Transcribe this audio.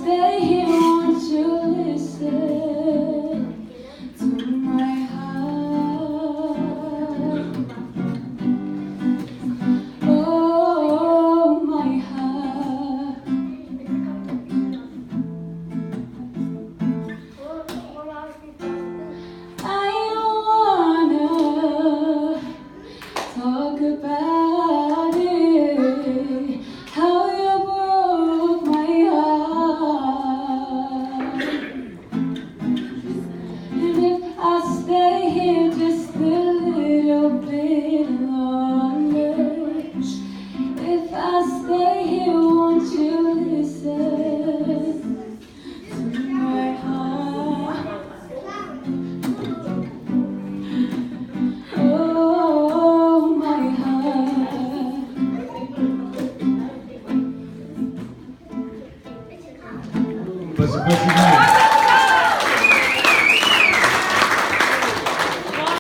stay here, won't you listen to my heart? Oh, my heart. I don't wanna talk about it, how you broke my heart. And if I stay here just a little bit longer, if I stay here, won't you listen to my heart? Oh, my heart. Спасибо.